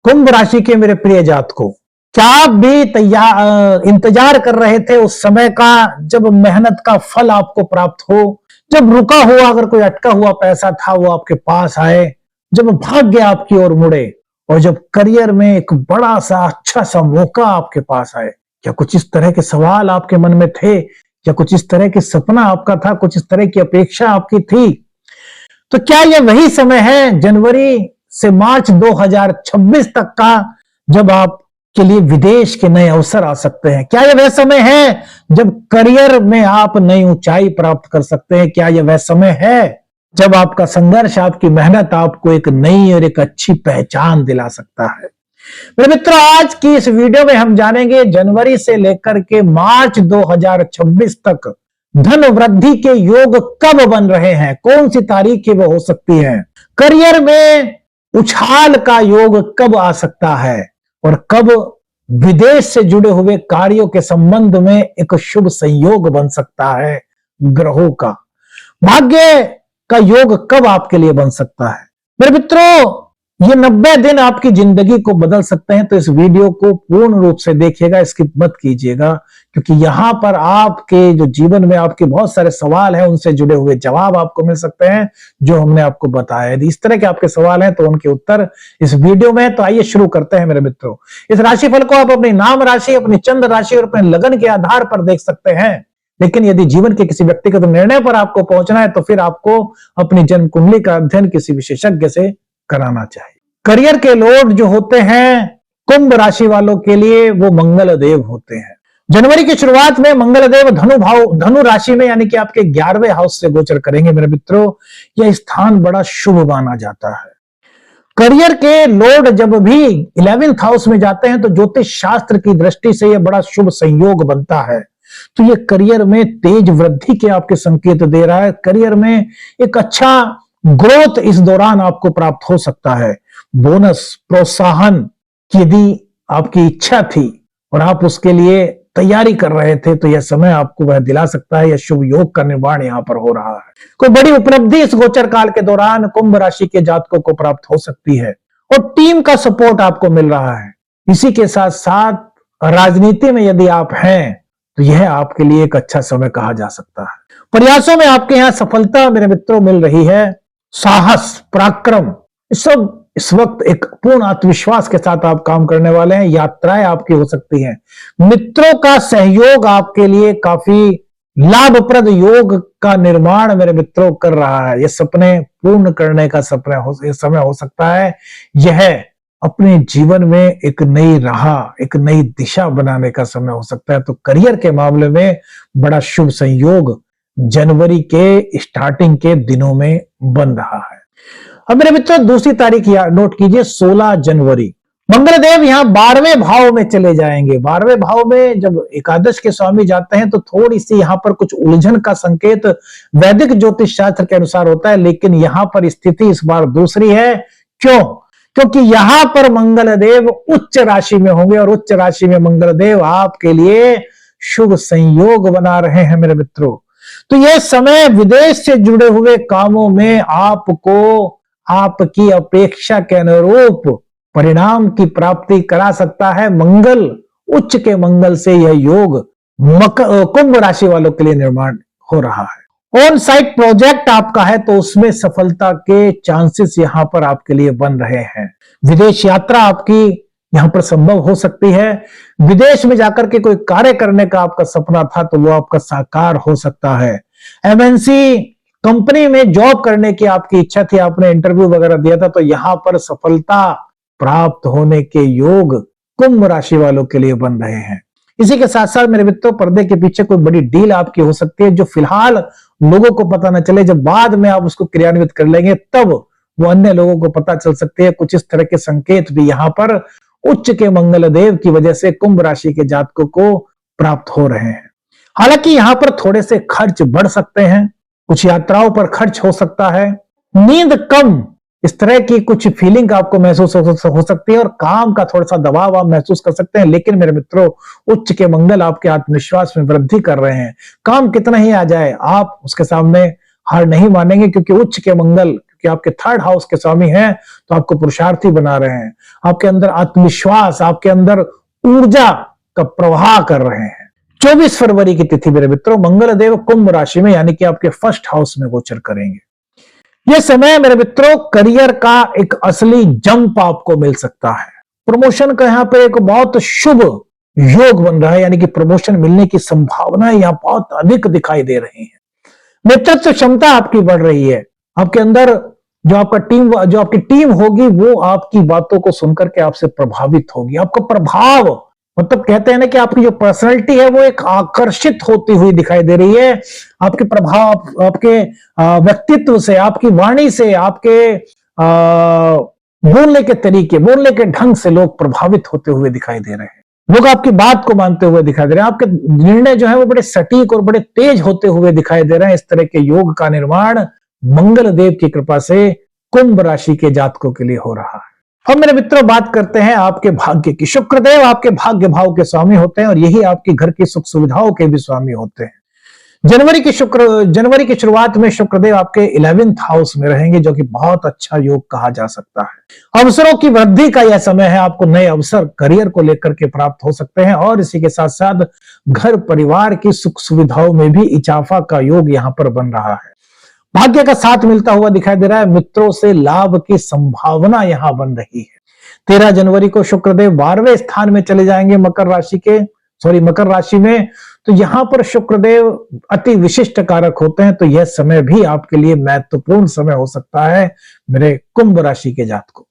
कुंभ राशि के मेरे प्रिय जातकों, क्या आप भी तैयार इंतजार कर रहे थे उस समय का जब मेहनत का फल आपको प्राप्त हो, जब रुका हुआ अगर कोई अटका हुआ पैसा था वो आपके पास आए, जब भाग्य आपकी ओर मुड़े और जब करियर में एक बड़ा सा अच्छा सा मौका आपके पास आए? क्या कुछ इस तरह के सवाल आपके मन में थे? या कुछ इस तरह के सपना आपका था? कुछ इस तरह की अपेक्षा आपकी थी? तो क्या यह वही समय है जनवरी से मार्च 2026 तक का जब आपके लिए विदेश के नए अवसर आ सकते हैं? क्या यह वह समय है जब करियर में आप नई ऊंचाई प्राप्त कर सकते हैं? क्या यह वह समय है जब आपका संघर्ष, आपकी मेहनत आपको एक नई और एक अच्छी पहचान दिला सकता है? मेरे मित्रों, आज की इस वीडियो में हम जानेंगे जनवरी से लेकर के मार्च 2026 तक धन वृद्धि के योग कब बन रहे हैं, कौन सी तारीखें वो हो सकती हैं, करियर में उछाल का योग कब आ सकता है और कब विदेश से जुड़े हुए कार्यों के संबंध में एक शुभ संयोग बन सकता है, ग्रहों का भाग्य का योग कब आपके लिए बन सकता है। मेरे मित्रों, ये 90 दिन आपकी जिंदगी को बदल सकते हैं, तो इस वीडियो को पूर्ण रूप से देखिएगा, स्किप मत कीजिएगा, क्योंकि यहां पर आपके जो जीवन में आपके बहुत सारे सवाल हैं उनसे जुड़े हुए जवाब आपको मिल सकते हैं जो हमने आपको बताया। यदि इस तरह के आपके सवाल हैं तो उनके उत्तर इस वीडियो में। तो आइए शुरू करते हैं मेरे मित्रों। इस राशिफल को आप अपनी नाम राशि, अपनी चंद्र राशि और अपने लगन के आधार पर देख सकते हैं, लेकिन यदि जीवन के किसी व्यक्तिगत निर्णय पर आपको पहुंचना है तो फिर आपको अपनी जन्म कुंडली का अध्ययन किसी विशेषज्ञ से कराना चाहिए। करियर के लॉर्ड जो होते हैं कुंभ राशि वालों के लिए वो मंगल देव होते हैं। जनवरी की शुरुआत में मंगल देव धनु राशि में यानी कि आपके 11वें हाउस से गोचर करेंगे। मेरे मित्रों, यह स्थान बड़ा शुभ माना जाता है। करियर के लॉर्ड जब भी 11th हाउस में जाते हैं तो ज्योतिष शास्त्र की दृष्टि से यह बड़ा शुभ संयोग बनता है। तो ये करियर में तेज वृद्धि के आपके संकेत दे रहा है। करियर में एक अच्छा ग्रोथ इस दौरान आपको प्राप्त हो सकता है। बोनस, प्रोत्साहन यदि आपकी इच्छा थी और आप उसके लिए तैयारी कर रहे थे तो यह समय आपको वह दिला सकता है। यह शुभ योग का निर्माण यहां पर हो रहा है। कोई बड़ी उपलब्धि इस गोचर काल के दौरान कुंभ राशि के जातकों को प्राप्त हो सकती है और टीम का सपोर्ट आपको मिल रहा है। इसी के साथ साथ राजनीति में यदि आप हैं तो यह आपके लिए एक अच्छा समय कहा जा सकता है। प्रयासों में आपके यहां सफलता मेरे मित्रों मिल रही है। साहस, पराक्रम, सब इस वक्त एक पूर्ण आत्मविश्वास के साथ आप काम करने वाले हैं। यात्राएं आपकी हो सकती हैं। मित्रों का सहयोग आपके लिए काफी लाभप्रद योग का निर्माण मेरे मित्रों कर रहा है। यह सपने पूर्ण करने का समय हो सकता है। यह अपने जीवन में एक नई राह, एक नई दिशा बनाने का समय हो सकता है। तो करियर के मामले में बड़ा शुभ संयोग जनवरी के स्टार्टिंग के दिनों में बन रहा है। अब मेरे मित्रों, दूसरी तारीख नोट कीजिए, 16 जनवरी। मंगल देव यहां 12वें भाव में चले जाएंगे। 12वें भाव में जब एकादश के स्वामी जाते हैं तो थोड़ी सी यहां पर कुछ उलझन का संकेत वैदिक ज्योतिष शास्त्र के अनुसार होता है, लेकिन यहां पर स्थिति इस बार दूसरी है। क्यों? क्योंकि यहां पर मंगल देव उच्च राशि में होंगे और उच्च राशि में मंगल देव आपके लिए शुभ संयोग बना रहे हैं मेरे मित्रों। तो यह समय विदेश से जुड़े हुए कामों में आपको आपकी अपेक्षा के अनुरूप परिणाम की प्राप्ति करा सकता है। मंगल, उच्च के मंगल से यह योग कुंभ राशि वालों के लिए निर्माण हो रहा है। ऑन साइट प्रोजेक्ट आपका है तो उसमें सफलता के चांसेस यहां पर आपके लिए बन रहे हैं। विदेश यात्रा आपकी यहां पर संभव हो सकती है। विदेश में जाकर के कोई कार्य करने का आपका सपना था तो वो आपका साकार हो सकता है। एमएनसी कंपनी में जॉब करने की आपकी इच्छा थी, आपने इंटरव्यू वगैरह दिया था, तो यहां पर सफलता प्राप्त होने के योग कुंभ राशि वालों के लिए बन रहे हैं। इसी के साथ साथ मेरे मित्रों, पर्दे के पीछे कोई बड़ी डील आपकी हो सकती है जो फिलहाल लोगों को पता न चले। जब बाद में आप उसको क्रियान्वित कर लेंगे तब वो अन्य लोगों को पता चल सकती है। कुछ इस तरह के संकेत भी यहां पर उच्च के मंगल देव की वजह से कुंभ राशि के जातकों को प्राप्त हो रहे हैं। हालांकि यहां पर थोड़े से खर्च बढ़ सकते हैं, कुछ यात्राओं पर खर्च हो सकता है, नींद कम, इस तरह की कुछ फीलिंग आपको महसूस हो सकती है और काम का थोड़ा सा दबाव आप महसूस कर सकते हैं। लेकिन मेरे मित्रों, उच्च के मंगल आपके आत्मविश्वास में वृद्धि कर रहे हैं। काम कितना ही आ जाए आप उसके सामने हार नहीं मानेंगे, क्योंकि उच्च के मंगल क्योंकि आपके थर्ड हाउस के स्वामी हैं तो आपको पुरुषार्थी बना रहे हैं, आपके अंदर आत्मविश्वास, आपके अंदर ऊर्जा का प्रवाह कर रहे हैं। 24 फरवरी की तिथि मेरे मित्रों, मंगल देव कुंभ राशि में यानी कि आपके फर्स्ट हाउस में गोचर करेंगे। यह समय मेरे मित्रों करियर का एक असली जंप आपको मिल सकता है। प्रमोशन का यहाँ पे एक बहुत शुभ योग बन रहा है, यानी कि प्रमोशन मिलने की संभावनाएं यहाँ बहुत अधिक दिखाई दे रही हैं। नेतृत्व क्षमता आपकी बढ़ रही है, आपके अंदर जो आपकी टीम होगी वो आपकी बातों को सुनकर के आपसे प्रभावित होगी। आपका प्रभाव, मतलब कहते हैं ना कि आपकी जो पर्सनैलिटी है वो एक आकर्षित होती हुई दिखाई दे रही है। आपके प्रभाव, आपके व्यक्तित्व से, आपकी वाणी से, आपके बोलने के तरीके, बोलने के ढंग से लोग प्रभावित होते हुए दिखाई दे रहे हैं। लोग आपकी बात को मानते हुए दिखाई दे रहे हैं। आपके निर्णय जो है वो बड़े सटीक और बड़े तेज होते हुए दिखाई दे रहे हैं। इस तरह के योग का निर्माण मंगल देव की कृपा से कुंभ राशि के जातकों के लिए हो रहा है। अब मेरे मित्रों बात करते हैं आपके भाग्य की। शुक्रदेव आपके भाग्य भाव के स्वामी होते हैं और यही आपके घर की सुख सुविधाओं के भी स्वामी होते हैं। जनवरी की शुरुआत में शुक्रदेव आपके 11th हाउस में रहेंगे, जो कि बहुत अच्छा योग कहा जा सकता है। अवसरों की वृद्धि का यह समय है, आपको नए अवसर करियर को लेकर के प्राप्त हो सकते हैं और इसी के साथ साथ घर परिवार की सुख सुविधाओं में भी इजाफा का योग यहाँ पर बन रहा है। भाग्य का साथ मिलता हुआ दिखाई दे रहा है। मित्रों से लाभ की संभावना यहाँ बन रही है। 13 जनवरी को शुक्रदेव 12वें स्थान में चले जाएंगे मकर राशि में। तो यहां पर शुक्रदेव अति विशिष्ट कारक होते हैं, तो यह समय भी आपके लिए महत्वपूर्ण समय हो सकता है मेरे कुंभ राशि के जातकों।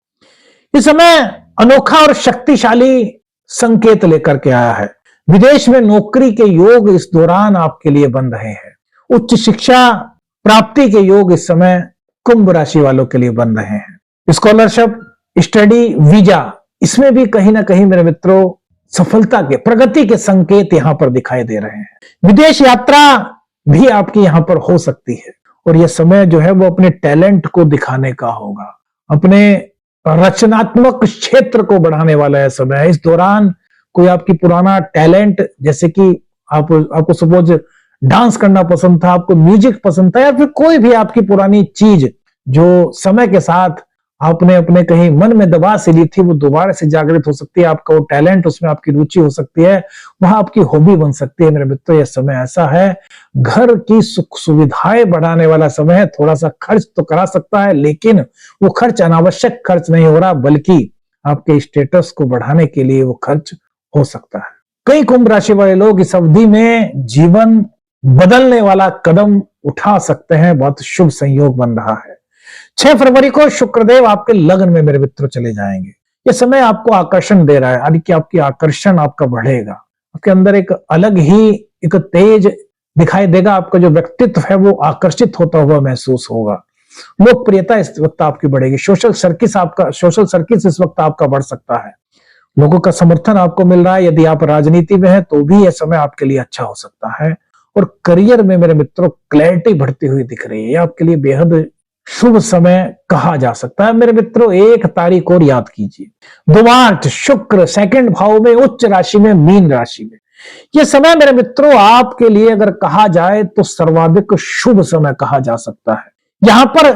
इस समय अनोखा और शक्तिशाली संकेत लेकर के आया है। विदेश में नौकरी के योग इस दौरान आपके लिए बन रहे हैं। उच्च शिक्षा प्राप्ति के योग इस समय कुंभ राशि वालों के लिए बन रहे हैं। स्कॉलरशिप, स्टडी वीजा, इसमें भी कहीं ना कहीं मेरे मित्रों सफलता के, प्रगति के संकेत यहां पर दिखाई दे रहे हैं। विदेश यात्रा भी आपकी यहां पर हो सकती है और यह समय जो है वो अपने टैलेंट को दिखाने का होगा, अपने रचनात्मक क्षेत्र को बढ़ाने वाला है समय है। इस दौरान कोई आपकी पुराना टैलेंट, जैसे कि आपको सपोज डांस करना पसंद था, आपको म्यूजिक पसंद था, या फिर कोई भी आपकी पुरानी चीज जो समय के साथ आपने अपने कहीं मन में दबा से ली थी, वो दोबारा से जागृत हो सकती है। आपका वो टैलेंट, उसमें आपकी रुचि हो सकती है, वहां आपकी हॉबी बन सकती है। मेरे मित्रों यह समय ऐसा है, घर की सुख सुविधाएं बढ़ाने वाला समय है। थोड़ा सा खर्च तो करा सकता है, लेकिन वो खर्च अनावश्यक खर्च नहीं हो रहा, बल्कि आपके स्टेटस को बढ़ाने के लिए वो खर्च हो सकता है। कई कुंभ राशि वाले लोग इस अवधि में जीवन बदलने वाला कदम उठा सकते हैं। बहुत शुभ संयोग बन रहा है। 6 फरवरी को शुक्रदेव आपके लग्न में मेरे मित्रों चले जाएंगे। ये समय आपको आकर्षण दे रहा है, यानी कि आपकी आकर्षण आपका बढ़ेगा। आपके अंदर एक अलग ही एक तेज दिखाई देगा। आपका जो व्यक्तित्व है वो आकर्षित होता हुआ महसूस होगा। लोकप्रियता इस वक्त आपकी बढ़ेगी। सोशल सर्किट इस वक्त आपका बढ़ सकता है। लोगों का समर्थन आपको मिल रहा है। यदि आप राजनीति में हैं तो भी यह समय आपके लिए अच्छा हो सकता है। और करियर में मेरे मित्रों क्लैरिटी बढ़ती हुई दिख रही है। आपके लिए बेहद शुभ समय कहा जा सकता है। मेरे मित्रों 1 तारीख और याद कीजिए, 2 मार्च शुक्र 2nd भाव में उच्च राशि में मीन राशि में। यह समय मेरे मित्रों आपके लिए अगर कहा जाए तो सर्वाधिक शुभ समय कहा जा सकता है। यहां पर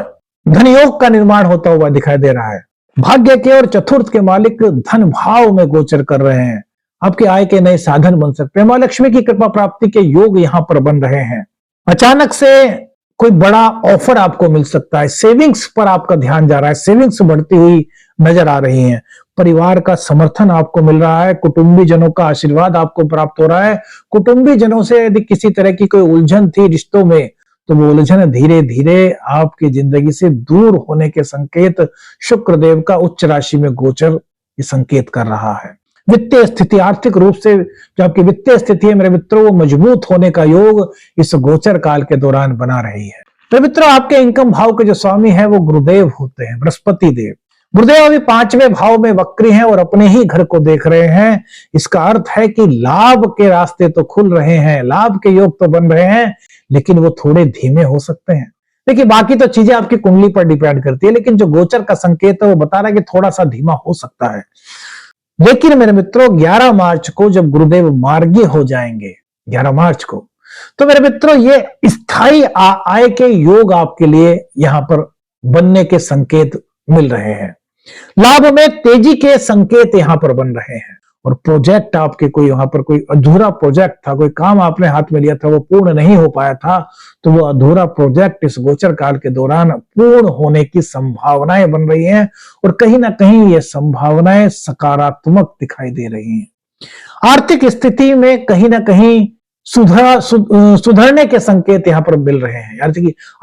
धनयोग का निर्माण होता हुआ दिखाई दे रहा है। भाग्य के और चतुर्थ के मालिक धन भाव में गोचर कर रहे हैं। आपके आय के नए साधन बन सकते हैं। मां लक्ष्मी की कृपा प्राप्ति के योग यहां पर बन रहे हैं। अचानक से कोई बड़ा ऑफर आपको मिल सकता है। सेविंग्स पर आपका ध्यान जा रहा है, सेविंग्स बढ़ती हुई नजर आ रही हैं। परिवार का समर्थन आपको मिल रहा है। कुटुंबी जनों का आशीर्वाद आपको प्राप्त हो रहा है। कुटुंबी जनों से यदि किसी तरह की कोई उलझन थी रिश्तों में, तो वो उलझन धीरे धीरे आपकी जिंदगी से दूर होने के संकेत शुक्रदेव का उच्च राशि में गोचर ये संकेत कर रहा है। वित्तीय स्थिति, आर्थिक रूप से जो आपकी वित्तीय स्थिति है मेरे मित्रों, वो मजबूत होने का योग इस गोचर काल के दौरान बना रही है। तो मित्रों आपके इनकम भाव के जो स्वामी है वो गुरुदेव होते हैं, बृहस्पति देव। गुरुदेव अभी 5वें भाव में वक्री हैं और अपने ही घर को देख रहे हैं। इसका अर्थ है कि लाभ के रास्ते तो खुल रहे हैं, लाभ के योग तो बन रहे हैं, लेकिन वो थोड़े धीमे हो सकते हैं। देखिए बाकी तो चीजें आपकी कुंडली पर डिपेंड करती है, लेकिन जो गोचर का संकेत है वो बता रहा है कि थोड़ा सा धीमा हो सकता है। लेकिन मेरे मित्रों 11 मार्च को जब गुरुदेव मार्गी हो जाएंगे, 11 मार्च को, तो मेरे मित्रों ये स्थायी आय के योग आपके लिए यहां पर बनने के संकेत मिल रहे हैं। लाभ में तेजी के संकेत यहां पर बन रहे हैं। और प्रोजेक्ट आपके कोई वहां पर कोई अधूरा प्रोजेक्ट था, कोई काम आपने हाथ में लिया था, वो पूर्ण नहीं हो पाया था, तो वो अधूरा प्रोजेक्ट इस गोचर काल के दौरान पूर्ण होने की संभावनाएं बन रही हैं। और कहीं ना कहीं ये संभावनाएं सकारात्मक दिखाई दे रही हैं। आर्थिक स्थिति में कहीं ना कहीं सुधरने के संकेत यहां पर मिल रहे हैं।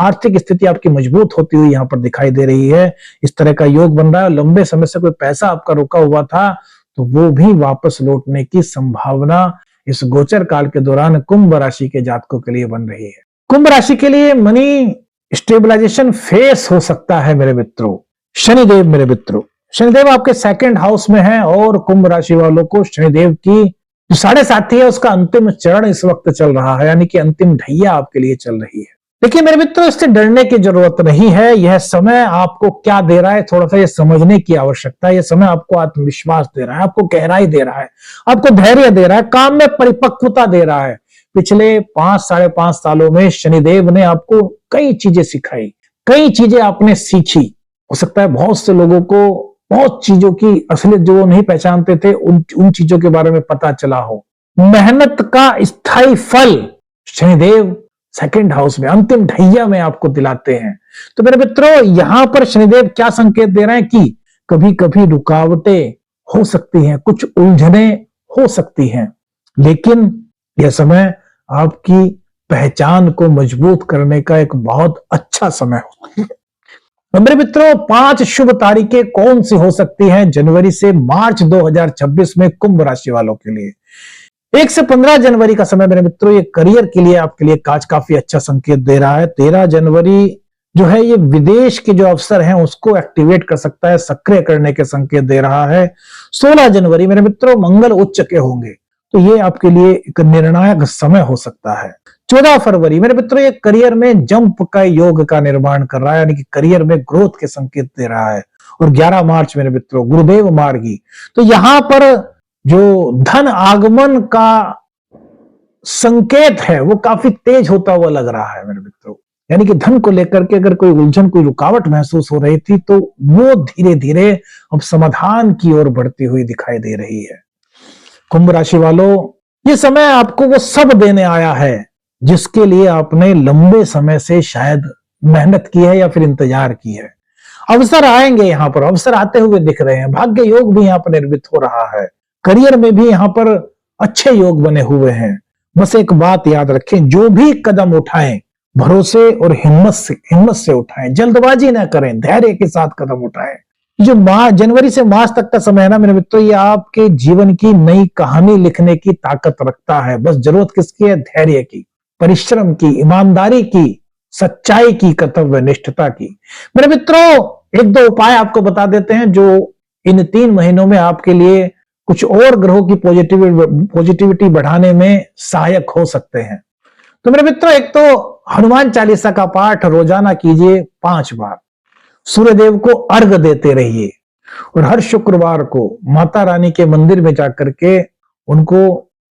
आर्थिक स्थिति आपकी मजबूत होती हुई यहां पर दिखाई दे रही है। इस तरह का योग बन रहा है। लंबे समय से कोई पैसा आपका रुका हुआ था तो वो भी वापस लौटने की संभावना इस गोचर काल के दौरान कुंभ राशि के जातकों के लिए बन रही है। कुंभ राशि के लिए मनी स्टेबलाइजेशन फेस हो सकता है मेरे मित्रों। शनिदेव मेरे मित्रों, शनिदेव आपके सेकंड हाउस में है और कुंभ राशि वालों को शनिदेव की जो 7.5 है उसका अंतिम चरण इस वक्त चल रहा है, यानी कि अंतिम ढैया आपके लिए चल रही है। देखिए मेरे मित्रों, इससे डरने की जरूरत नहीं है। यह समय आपको क्या दे रहा है, थोड़ा सा ये समझने की आवश्यकता है। यह समय आपको आत्मविश्वास दे रहा है, आपको गहराई दे रहा है, आपको धैर्य दे रहा है, काम में परिपक्वता दे रहा है। पिछले 5-5.5 सालों में शनिदेव ने आपको कई चीजें सिखाई, कई चीजें आपने सीखी। हो सकता है बहुत से लोगों को बहुत चीजों की असलियत जो वो नहीं पहचानते थे उन चीजों के बारे में पता चला हो। मेहनत का स्थायी फल शनिदेव सेकंड हाउस में अंतिम ढैया में आपको दिलाते हैं। तो मेरे मित्रों, यहां पर शनिदेव क्या संकेत दे रहे हैं कि कभी कभी रुकावटें हो सकती हैं, कुछ उलझने हो सकती हैं, लेकिन यह समय आपकी पहचान को मजबूत करने का एक बहुत अच्छा समय होता है। मेरे मित्रों, 5 शुभ तारीखें कौन सी हो सकती हैं जनवरी से मार्च 2026 में कुंभ राशि वालों के लिए? 1 से 15 जनवरी का समय मेरे मित्रों ये करियर के लिए आपके लिए काफी अच्छा संकेत दे रहा है। 13 जनवरी जो है ये विदेश के जो अवसर हैं उसको एक्टिवेट कर सकता है, सक्रिय करने के संकेत दे रहा है। 16 जनवरी मेरे मित्रों मंगल उच्च के होंगे, तो ये आपके लिए एक निर्णायक समय हो सकता है। 14 फरवरी मेरे मित्रों ये करियर में जंप का योग का निर्माण कर रहा है, यानी कि करियर में ग्रोथ के संकेत दे रहा है। और 11 मार्च मेरे मित्रों गुरुदेव मार्गी, तो यहां पर जो धन आगमन का संकेत है वो काफी तेज होता हुआ लग रहा है मेरे मित्रों। यानी कि धन को लेकर के अगर कोई उलझन, कोई रुकावट महसूस हो रही थी तो वो धीरे धीरे अब समाधान की ओर बढ़ती हुई दिखाई दे रही है। कुंभ राशि वालों, ये समय आपको वो सब देने आया है जिसके लिए आपने लंबे समय से शायद मेहनत की है या फिर इंतजार की है। अवसर आएंगे, यहां पर अवसर आते हुए दिख रहे हैं। भाग्य योग भी यहां पर निर्मित हो रहा है। करियर में भी यहां पर अच्छे योग बने हुए हैं। बस एक बात याद रखें, जो भी कदम उठाएं भरोसे और हिम्मत से उठाएं, जल्दबाजी ना करें, धैर्य के साथ कदम उठाएं। जो जनवरी से मार्च तक का समय है ना मेरे मित्रों, ये आपके जीवन की नई कहानी लिखने की ताकत रखता है। बस जरूरत किसकी है? धैर्य की, परिश्रम की, ईमानदारी की, सच्चाई की, कर्तव्य निष्ठता की। मेरे मित्रों, 1-2 उपाय आपको बता देते हैं जो इन 3 महीनों में आपके लिए कुछ और ग्रहों की पॉजिटिविटी बढ़ाने में सहायक हो सकते हैं। तो मेरे मित्रों, एक तो हनुमान चालीसा का पाठ रोजाना कीजिए 5 बार। सूर्यदेव को अर्घ देते रहिए और हर शुक्रवार को माता रानी के मंदिर में जाकर के उनको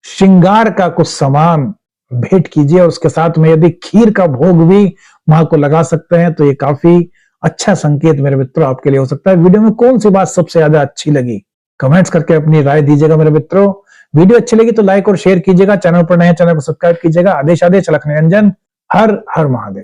श्रृंगार का कुछ सामान भेंट कीजिए। और उसके साथ में यदि खीर का भोग भी मां को लगा सकते हैं तो ये काफी अच्छा संकेत मेरे मित्रों आपके लिए हो सकता है। वीडियो में कौन सी बात सबसे ज्यादा अच्छी लगी कमेंट्स करके अपनी राय दीजिएगा मेरे मित्रों। वीडियो अच्छी लगी तो लाइक और शेयर कीजिएगा। चैनल पर नए, चैनल को सब्सक्राइब कीजिएगा। आदेश लखन निरंजन। हर हर महादेव।